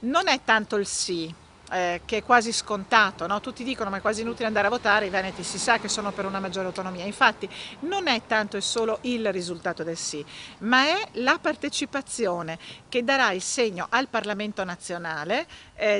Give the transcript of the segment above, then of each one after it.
Non è tanto il sì, che è quasi scontato, no? Tutti dicono ma è quasi inutile andare a votare, i veneti si sa che sono per una maggiore autonomia. Infatti non è tanto e solo il risultato del sì, ma è la partecipazione che darà il segno al Parlamento nazionale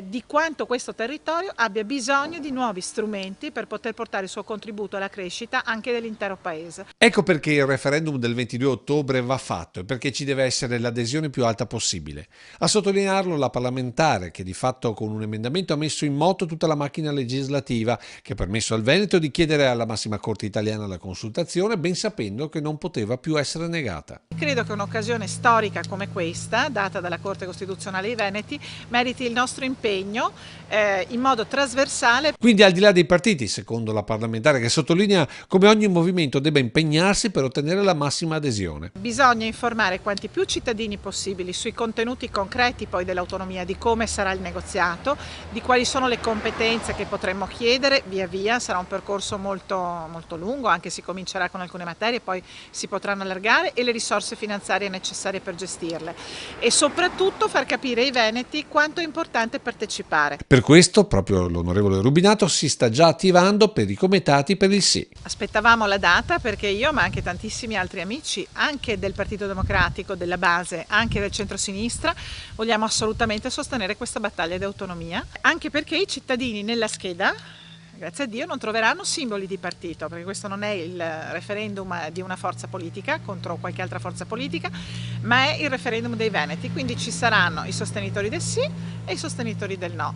di quanto questo territorio abbia bisogno di nuovi strumenti per poter portare il suo contributo alla crescita anche dell'intero paese. Ecco perché il referendum del 22 ottobre va fatto e perché ci deve essere l'adesione più alta possibile. A sottolinearlo la parlamentare che di fatto con un emendamento ha messo in moto tutta la macchina legislativa che ha permesso al Veneto di chiedere alla massima corte italiana la consultazione ben sapendo che non poteva più essere negata. Credo che un'occasione storica come questa, data dalla Corte Costituzionale ai Veneti, meriti il nostro impegno in modo trasversale. Quindi al di là dei partiti, secondo la parlamentare che sottolinea come ogni movimento debba impegnarsi per ottenere la massima adesione. Bisogna informare quanti più cittadini possibili sui contenuti concreti poi dell'autonomia, di come sarà il negoziato, di quali sono le competenze che potremmo chiedere via via, sarà un percorso molto, molto lungo, anche si comincerà con alcune materie, poi si potranno allargare e le risorse finanziarie necessarie per gestirle e soprattutto far capire ai veneti quanto è importante partecipare. Per questo, proprio l'onorevole Rubinato si sta già attivando per i comitati per il sì. Aspettavamo la data perché io, ma anche tantissimi altri amici, anche del Partito Democratico, della base, anche del centrosinistra, vogliamo assolutamente sostenere questa battaglia di autonomia, anche perché i cittadini nella scheda, grazie a Dio, non troveranno simboli di partito, perché questo non è il referendum di una forza politica contro qualche altra forza politica, ma è il referendum dei veneti, quindi ci saranno i sostenitori del sì e i sostenitori del no.